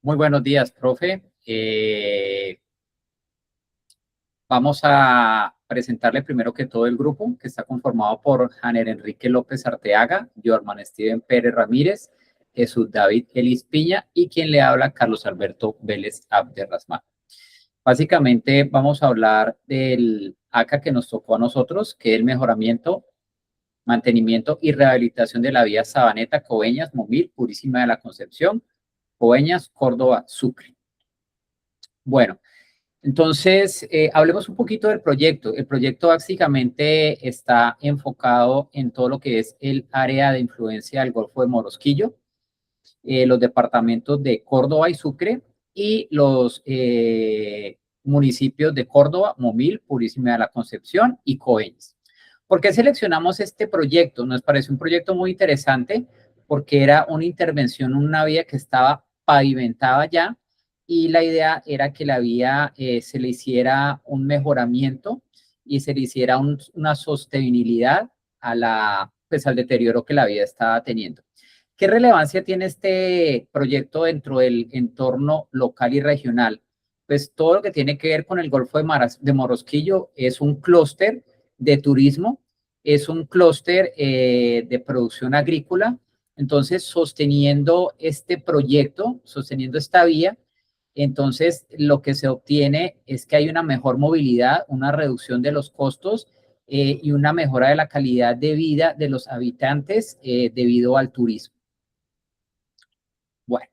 Muy buenos días, profe. Vamos a presentarle primero que todo el grupo, que está conformado por Janer Enrique López Arteaga, Jorman Steven Pérez Ramírez, Jesús David Elis Piña y quien le habla, Carlos Alberto Vélez Abderrahmán. Básicamente vamos a hablar del ACA que nos tocó a nosotros, que es el mejoramiento, mantenimiento y rehabilitación de la vía Sabaneta, Coveñas, Momil, Purísima de la Concepción, Coveñas, Córdoba, Sucre. Bueno, entonces, hablemos un poquito del proyecto. El proyecto básicamente está enfocado en todo lo que es el área de influencia del Golfo de Morosquillo, los departamentos de Córdoba y Sucre y los municipios de Córdoba, Momil, Purísima de la Concepción y Coveñas. ¿Por qué seleccionamos este proyecto? Nos parece un proyecto muy interesante porque era una intervención en una vía que estaba pavimentada ya y la idea era que la vía se le hiciera un mejoramiento y se le hiciera una sostenibilidad pues, al deterioro que la vía estaba teniendo. ¿Qué relevancia tiene este proyecto dentro del entorno local y regional? Pues todo lo que tiene que ver con el Golfo de Morosquillo es un clúster de turismo, es un clúster de producción agrícola. Entonces, sosteniendo este proyecto, sosteniendo esta vía, entonces lo que se obtiene es que hay una mejor movilidad, una reducción de los costos y una mejora de la calidad de vida de los habitantes debido al turismo. Bueno,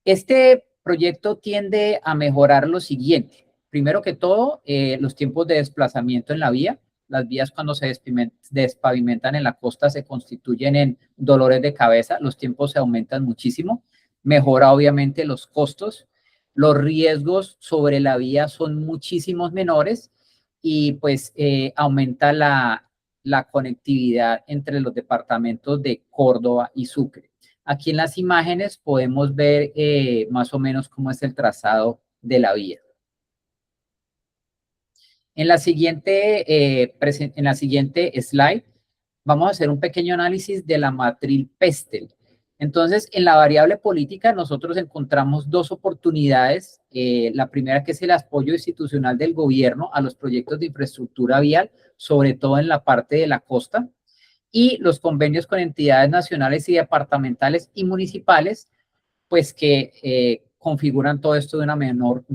este proyecto tiende a mejorar lo siguiente. Primero que todo, los tiempos de desplazamiento en la vía. Las vías cuando se despavimentan en la costa se constituyen en dolores de cabeza. Los tiempos se aumentan muchísimo. Mejora obviamente los costos. Los riesgos sobre la vía son muchísimos menores y pues aumenta la conectividad entre los departamentos de Córdoba y Sucre. Aquí en las imágenes podemos ver más o menos cómo es el trazado de la vía. En la siguiente slide vamos a hacer un pequeño análisis de la matriz Pestel. Entonces, en la variable política nosotros encontramos dos oportunidades. La primera que es el apoyo institucional del gobierno a los proyectos de infraestructura vial, sobre todo en la parte de la costa, y los convenios con entidades nacionales y departamentales y municipales, pues que configuran todo esto de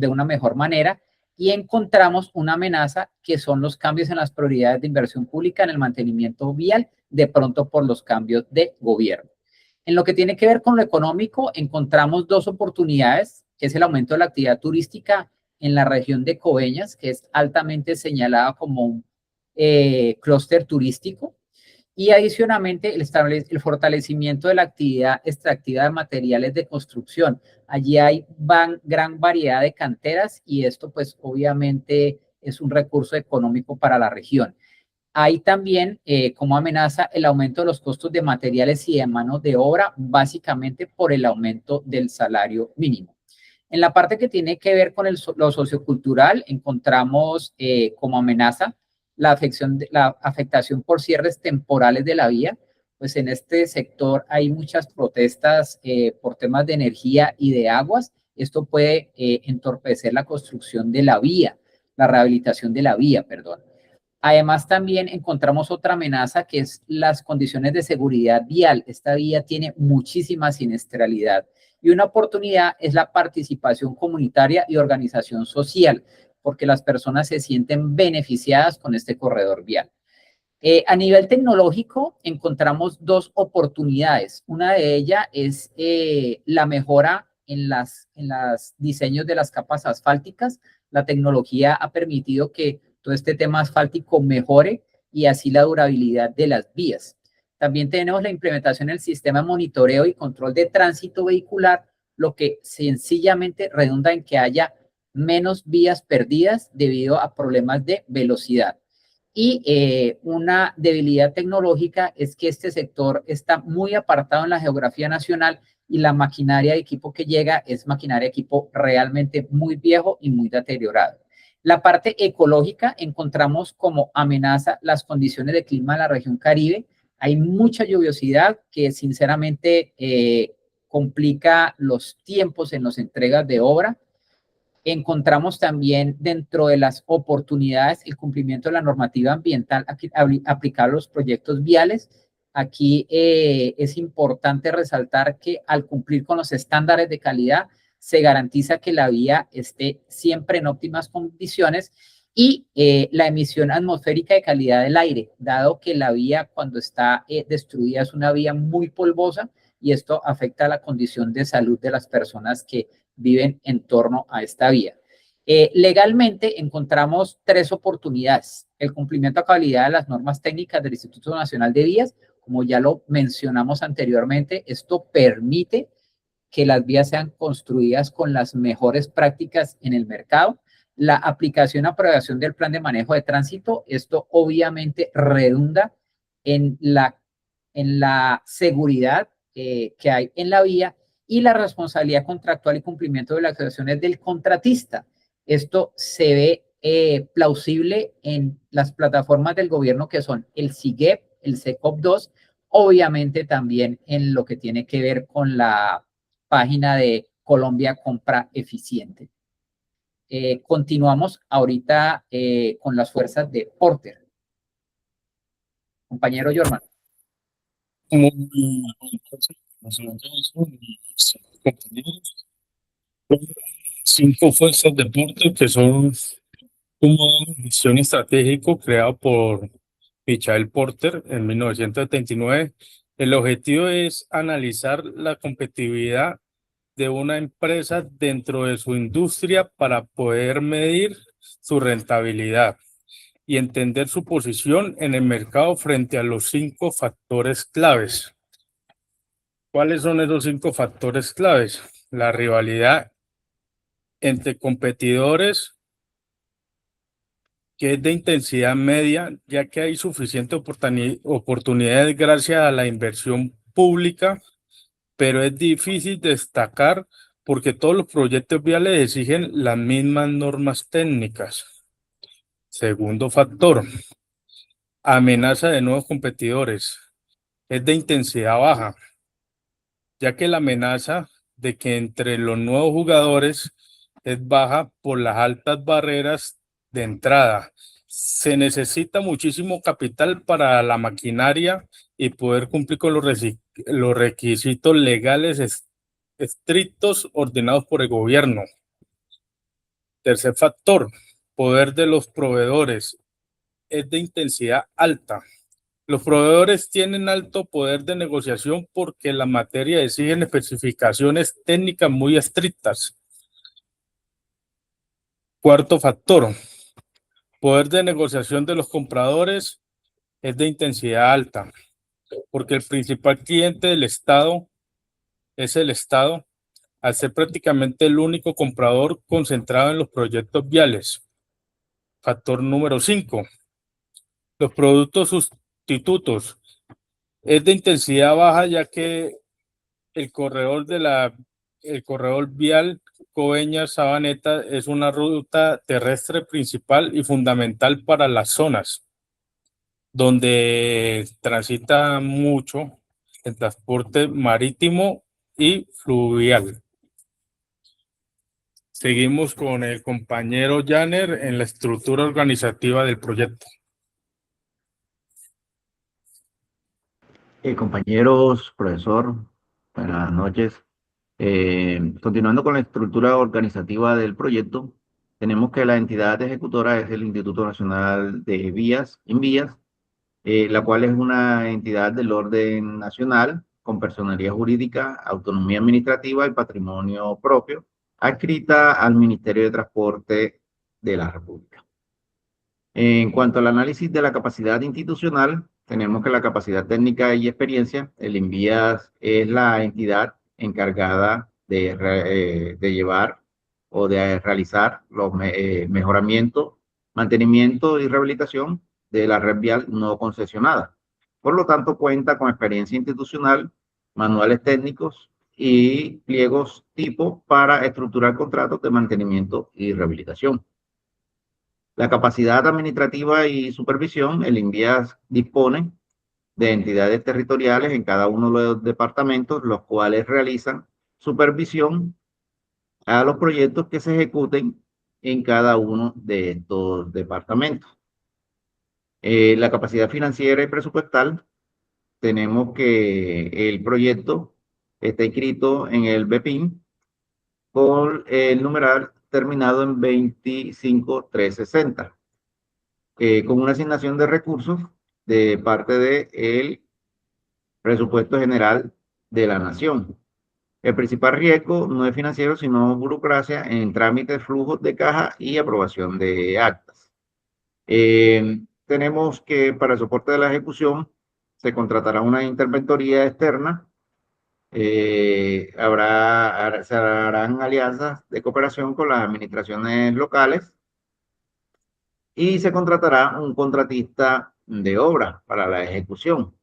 una mejor manera, y encontramos una amenaza que son los cambios en las prioridades de inversión pública en el mantenimiento vial, de pronto por los cambios de gobierno. En lo que tiene que ver con lo económico, encontramos dos oportunidades, que es el aumento de la actividad turística en la región de Coveñas, que es altamente señalada como un clúster turístico, y adicionalmente el fortalecimiento de la actividad extractiva de materiales de construcción. Allí hay gran variedad de canteras y esto pues obviamente es un recurso económico para la región. Hay también como amenaza el aumento de los costos de materiales y de mano de obra, básicamente por el aumento del salario mínimo. En la parte que tiene que ver con lo sociocultural, encontramos como amenaza la afectación por cierres temporales de la vía. Pues en este sector hay muchas protestas por temas de energía y de aguas. Esto puede entorpecer la construcción de la vía, la rehabilitación de la vía, perdón. Además, también encontramos otra amenaza que es las condiciones de seguridad vial. Esta vía tiene muchísima siniestralidad y una oportunidad es la participación comunitaria y organización social, porque las personas se sienten beneficiadas con este corredor vial. A nivel tecnológico, encontramos dos oportunidades. Una de ellas es la mejora en las diseños de las capas asfálticas. La tecnología ha permitido que todo este tema asfáltico mejore y así la durabilidad de las vías. También tenemos la implementación del sistema de monitoreo y control de tránsito vehicular, lo que sencillamente redunda en que haya menos vías perdidas debido a problemas de velocidad. Y una debilidad tecnológica es que este sector está muy apartado en la geografía nacional y la maquinaria de equipo que llega es maquinaria de equipo realmente muy viejo y muy deteriorado. La parte ecológica encontramos como amenaza las condiciones de clima de la región Caribe. Hay mucha lluviosidad que sinceramente complica los tiempos en las entregas de obra. Encontramos también dentro de las oportunidades el cumplimiento de la normativa ambiental aplicable a los proyectos viales. Aquí es importante resaltar que al cumplir con los estándares de calidad se garantiza que la vía esté siempre en óptimas condiciones y la emisión atmosférica de calidad del aire, dado que la vía cuando está destruida es una vía muy polvosa y esto afecta a la condición de salud de las personas que viven en torno a esta vía. Legalmente encontramos tres oportunidades. El cumplimiento a cabalidad de las normas técnicas del Instituto Nacional de Vías, como ya lo mencionamos anteriormente, esto permite que las vías sean construidas con las mejores prácticas en el mercado. La aplicación y aprobación del plan de manejo de tránsito, esto obviamente redunda en la seguridad que hay en la vía y la responsabilidad contractual y cumplimiento de las acciones del contratista. Esto se ve plausible en las plataformas del gobierno que son el SIGEP, el SECOP2, obviamente también en lo que tiene que ver con la página de Colombia Compra Eficiente. Continuamos ahorita con las fuerzas de Porter. Compañero Jorman. Cinco fuerzas de Porter, que son un modelo de gestión estratégico creado por Michael Porter en 1979. El objetivo es analizar la competitividad de una empresa dentro de su industria para poder medir su rentabilidad y entender su posición en el mercado frente a los 5 factores claves. ¿Cuáles son esos 5 factores claves? La rivalidad entre competidores, que es de intensidad media, ya que hay suficiente oportunidades gracias a la inversión pública, pero es difícil destacar porque todos los proyectos viales exigen las mismas normas técnicas. Segundo factor, amenaza de nuevos competidores. Es de intensidad baja, ya que la amenaza de que entre los nuevos jugadores es baja por las altas barreras de entrada. Se necesita muchísimo capital para la maquinaria y poder cumplir con los requisitos legales estrictos ordenados por el gobierno. Tercer factor, poder de los proveedores. Es de intensidad alta. Los proveedores tienen alto poder de negociación porque la materia exigen especificaciones técnicas muy estrictas. Cuarto factor, poder de negociación de los compradores es de intensidad alta, porque el principal cliente del Estado es el Estado, al ser prácticamente el único comprador concentrado en los proyectos viales. Factor número 5, los productos sustitutos. Es de intensidad baja, ya que el corredor vial Coveñas-Sabaneta es una ruta terrestre principal y fundamental para las zonas donde transita mucho el transporte marítimo y fluvial. Seguimos con el compañero Janer en la estructura organizativa del proyecto. Compañeros, profesor, buenas noches. Continuando con la estructura organizativa del proyecto, tenemos que la entidad ejecutora es el Instituto Nacional de Vías, INVÍAS, la cual es una entidad del orden nacional con personería jurídica, autonomía administrativa y patrimonio propio, adscrita al Ministerio de Transporte de la República. En cuanto al análisis de la capacidad institucional, tenemos que la capacidad técnica y experiencia, el INVÍAS es la entidad encargada de llevar o de realizar los mejoramientos, mantenimiento y rehabilitación de la red vial no concesionada. Por lo tanto, cuenta con experiencia institucional, manuales técnicos y pliegos tipo para estructurar contratos de mantenimiento y rehabilitación. La capacidad administrativa y supervisión, el INVÍAS dispone de entidades territoriales en cada uno de los departamentos, los cuales realizan supervisión a los proyectos que se ejecuten en cada uno de estos departamentos. La capacidad financiera y presupuestal, tenemos que el proyecto está inscrito en el BEPIN con el numeral terminado en 25360, con una asignación de recursos de parte del presupuesto general de la nación. El principal riesgo no es financiero, sino burocracia en trámites, flujos de caja y aprobación de actas. Tenemos que para el soporte de la ejecución se contratará una interventoría externa. Se harán alianzas de cooperación con las administraciones locales y se contratará un contratista de obra para la ejecución.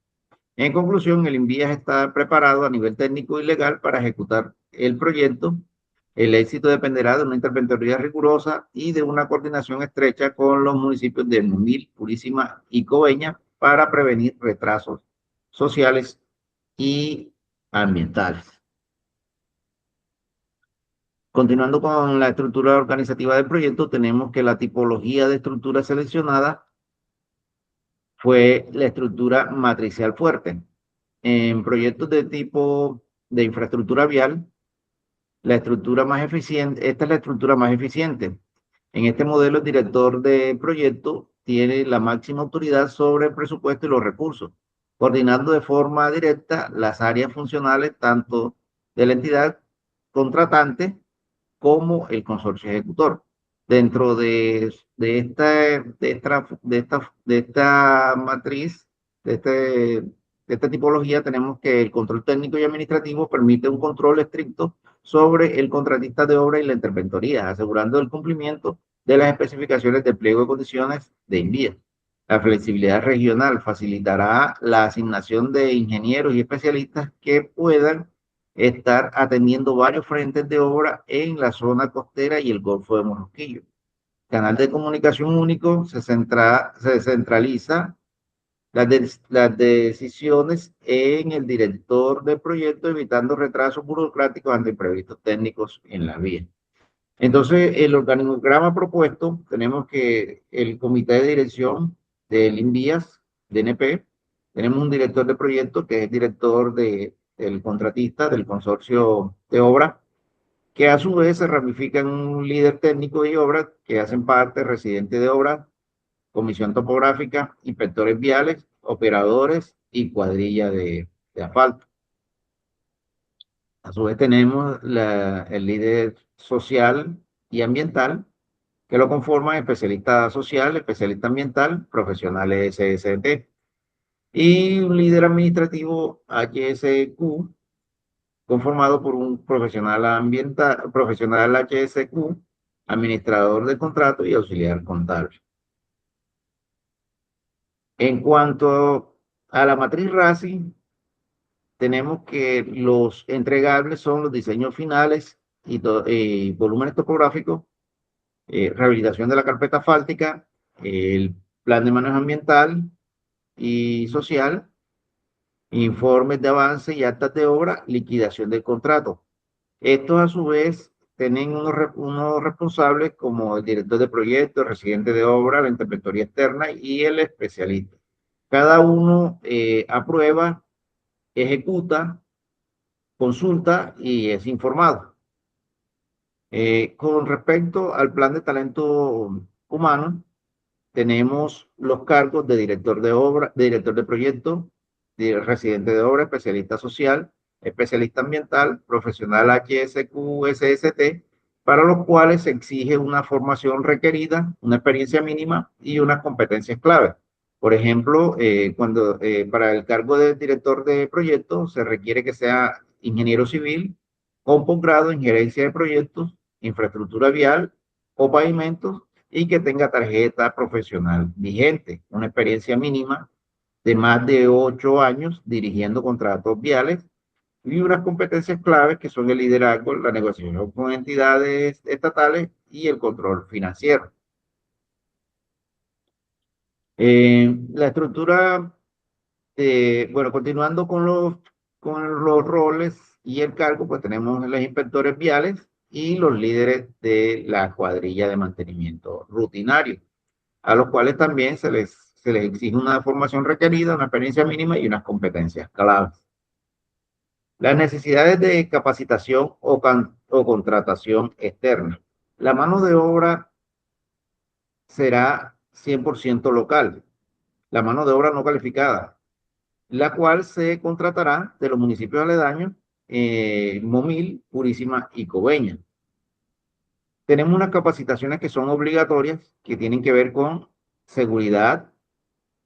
En conclusión, el INVIAS está preparado a nivel técnico y legal para ejecutar el proyecto. El éxito dependerá de una interventoría rigurosa y de una coordinación estrecha con los municipios de Numil, Purísima y Coveñas para prevenir retrasos sociales y ambientales. Continuando con la estructura organizativa del proyecto, tenemos que la tipología de estructura seleccionada fue la estructura matricial fuerte. En proyectos de tipo de infraestructura vial, la estructura más eficiente, esta es la estructura más eficiente. En este modelo, el director de proyecto tiene la máxima autoridad sobre el presupuesto y los recursos, coordinando de forma directa las áreas funcionales tanto de la entidad contratante como el consorcio ejecutor. Dentro de esta matriz, de esta tipología, tenemos que el control técnico y administrativo permite un control estricto sobre el contratista de obra y la interventoría, asegurando el cumplimiento de las especificaciones de pliego de condiciones de INVIAS. La flexibilidad regional facilitará la asignación de ingenieros y especialistas que puedan estar atendiendo varios frentes de obra en la zona costera y el Golfo de Morrosquillo. Canal de comunicación único, se centraliza las decisiones en el director del proyecto, evitando retrasos burocráticos ante imprevistos técnicos en la vía. Entonces, el organigrama propuesto, tenemos que el comité de dirección del INVIAS, DNP, tenemos un director de proyecto que es director del contratista del consorcio de obra, que a su vez se ramifica en un líder técnico de obra que hacen parte residente de obra, comisión topográfica, inspectores viales, operadores y cuadrilla de asfalto. A su vez tenemos el líder social y ambiental, que lo conforman especialista social, especialista ambiental, profesionales SST, y un líder administrativo HSQ, conformado por un profesional ambiental, profesional HSQ, administrador de contrato y auxiliar contable. En cuanto a la matriz RACI, tenemos que los entregables son los diseños finales y volúmenes topográficos, rehabilitación de la carpeta asfáltica, el plan de manejo ambiental y social, informes de avance y actas de obra, liquidación del contrato. Estos a su vez tienen unos responsables como el director de proyecto, el residente de obra, la interventoría externa y el especialista. Cada uno aprueba, ejecuta, consulta y es informado. Con respecto al plan de talento humano, tenemos los cargos de director de obra, de director de proyecto, de residente de obra, especialista social, especialista ambiental, profesional HSQ-SST, para los cuales se exige una formación requerida, una experiencia mínima y unas competencias clave. Por ejemplo, para el cargo de director de proyecto se requiere que sea ingeniero civil con posgrado en gerencia de proyectos, infraestructura vial o pavimentos y que tenga tarjeta profesional vigente, una experiencia mínima de más de 8 años dirigiendo contratos viales y unas competencias claves que son el liderazgo, la negociación con entidades estatales y el control financiero. La estructura Bueno, continuando con los roles y el cargo, pues tenemos los inspectores viales y los líderes de la cuadrilla de mantenimiento rutinario, a los cuales también se les exige una formación requerida, una experiencia mínima y unas competencias claves. Las necesidades de capacitación o contratación externa. La mano de obra será 100% local, la mano de obra no calificada, la cual se contratará de los municipios aledaños, Momil, Purísima y Coveñas. Tenemos unas capacitaciones que son obligatorias, que tienen que ver con seguridad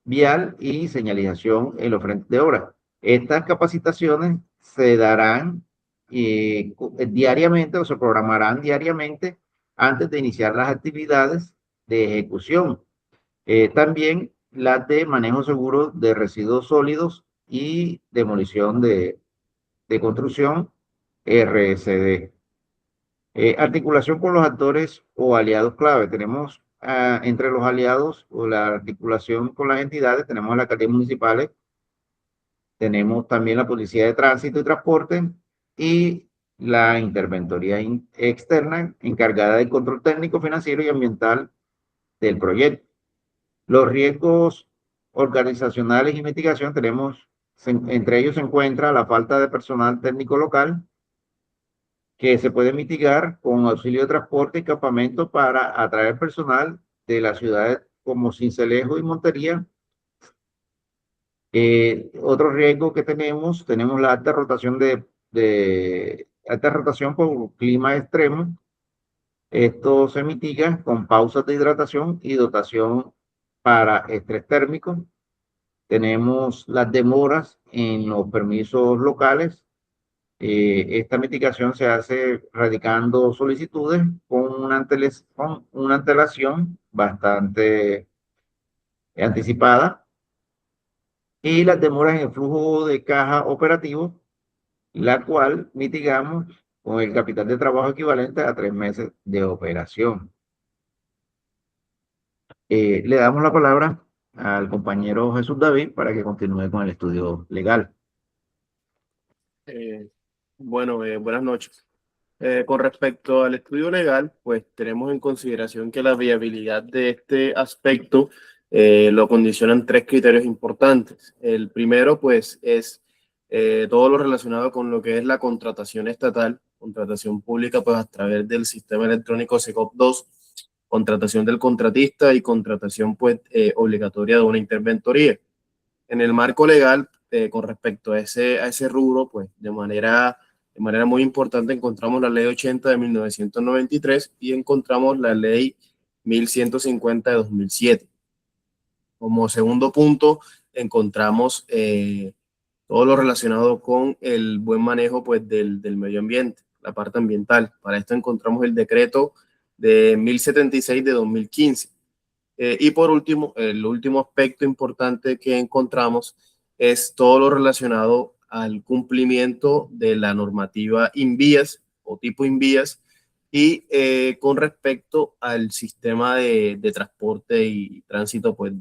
vial y señalización en los frentes de obra. Estas capacitaciones se darán diariamente o se programarán diariamente antes de iniciar las actividades de ejecución. También las de manejo seguro de residuos sólidos y demolición de construcción, RSD. Articulación con los actores o aliados clave. Tenemos entre los aliados o la articulación con las entidades, tenemos las alcaldías municipales, tenemos también la Policía de Tránsito y Transporte y la Interventoría Externa encargada del control técnico, financiero y ambiental del proyecto. Los riesgos organizacionales y mitigación tenemos, entre ellos se encuentra la falta de personal técnico local, que se puede mitigar con auxilio de transporte y campamento para atraer personal de las ciudades como Sincelejo y Montería. Otro riesgo que tenemos la alta rotación alta rotación por clima extremo. Esto se mitiga con pausas de hidratación y dotación para estrés térmico. Tenemos las demoras en los permisos locales. Esta mitigación se hace radicando solicitudes con una antelación bastante anticipada, y las demoras en el flujo de caja operativo, la cual mitigamos con el capital de trabajo equivalente a 3 meses de operación. Le damos la palabra al compañero Jesús David para que continúe con el estudio legal. Buenas noches. Con respecto al estudio legal, pues tenemos en consideración que la viabilidad de este aspecto lo condicionan tres criterios importantes. El primero, pues, es todo lo relacionado con lo que es la contratación estatal, contratación pública, pues, a través del sistema electrónico SECOP2, contratación del contratista y contratación, pues, obligatoria de una interventoría. En el marco legal, con respecto a ese rubro, pues, de manera muy importante encontramos la ley 80 de 1993 y encontramos la ley 1150 de 2007. Como segundo punto, encontramos todo lo relacionado con el buen manejo, pues, del medio ambiente, la parte ambiental. Para esto encontramos el decreto de 1076 de 2015. Y por último, el último aspecto importante que encontramos es todo lo relacionado al cumplimiento de la normativa INVIAS o tipo INVIAS y con respecto al sistema de transporte y tránsito, pues,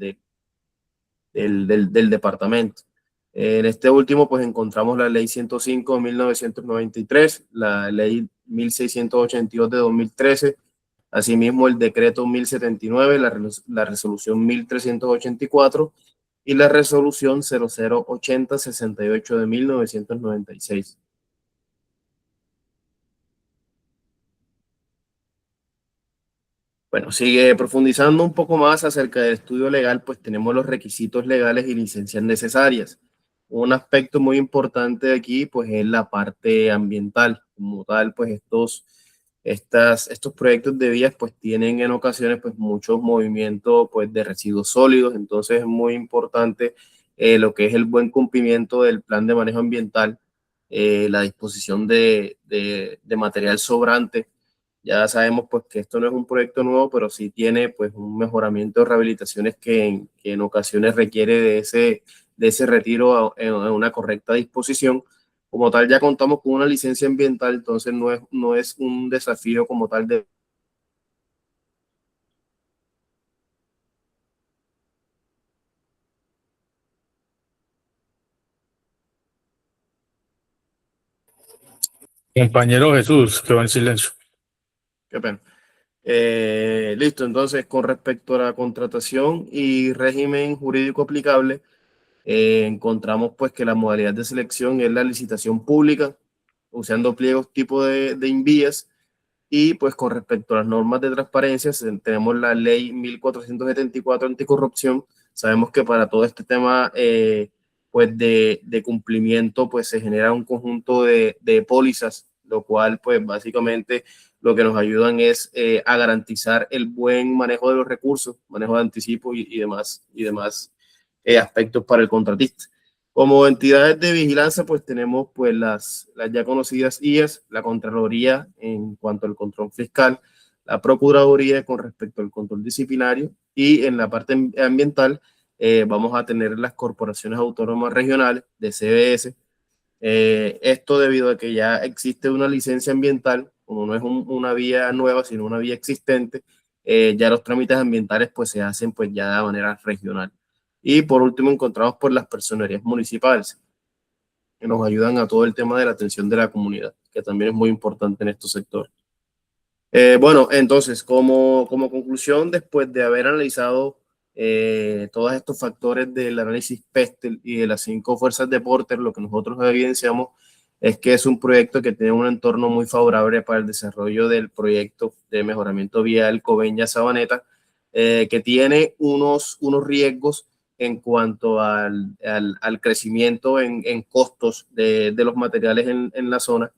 del departamento. En este último, pues, encontramos la ley 105 de 1993, la ley 1682 de 2013, asimismo el decreto 1079, la resolución 1384 y la resolución 008068 de 1996. Bueno, sigue profundizando un poco más acerca del estudio legal, pues tenemos los requisitos legales y licencias necesarias. Un aspecto muy importante aquí, pues, es la parte ambiental. Como tal, pues estos proyectos de vías, pues, tienen en ocasiones, pues, muchos movimientos, pues, de residuos sólidos. Entonces es muy importante lo que es el buen cumplimiento del plan de manejo ambiental, la disposición de material sobrante. Ya sabemos, pues, que esto no es un proyecto nuevo, pero sí tiene, pues, un mejoramiento de rehabilitaciones que en ocasiones requiere de ese retiro en una correcta disposición. Como tal, ya contamos con una licencia ambiental, entonces no es un desafío como tal de... Compañero Jesús, quedó en silencio. Qué pena. Listo, entonces con respecto a la contratación y régimen jurídico aplicable, encontramos pues que la modalidad de selección es la licitación pública, usando pliegos tipo de INVIAS, y pues con respecto a las normas de transparencia, tenemos la ley 1474 anticorrupción. Sabemos que para todo este tema pues de cumplimiento pues se genera un conjunto de pólizas, lo cual pues básicamente lo que nos ayudan es a garantizar el buen manejo de los recursos, manejo de anticipo y demás aspectos para el contratista. Como entidades de vigilancia, pues tenemos pues las ya conocidas IAS, la Contraloría en cuanto al control fiscal, la Procuraduría con respecto al control disciplinario, y en la parte ambiental vamos a tener las corporaciones autónomas regionales de CBS. Esto debido a que ya existe una licencia ambiental, como no es una vía nueva, sino una vía existente, ya los trámites ambientales pues se hacen pues ya de manera regional. Y por último encontramos por las personerías municipales, que nos ayudan a todo el tema de la atención de la comunidad, que también es muy importante en estos sectores. Bueno, entonces, como conclusión, después de haber analizado todos estos factores del análisis PESTEL y de las 5 fuerzas de Porter, lo que nosotros evidenciamos es que es un proyecto que tiene un entorno muy favorable para el desarrollo del proyecto de mejoramiento vial Coveñas-Sabaneta, que tiene unos riesgos en cuanto al crecimiento en costos de los materiales en la zona,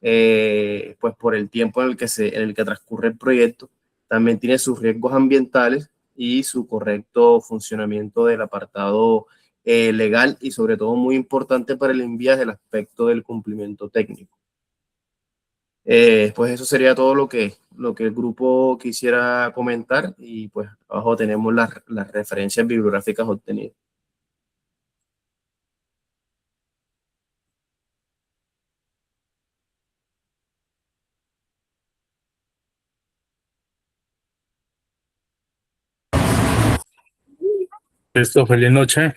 pues por el tiempo en el que transcurre el proyecto. También tiene sus riesgos ambientales y su correcto funcionamiento del apartado legal, y sobre todo muy importante para el INVIAS, el aspecto del cumplimiento técnico. Pues eso sería todo lo que el grupo quisiera comentar, y pues abajo tenemos las referencias bibliográficas obtenidas. Listo, feliz noche.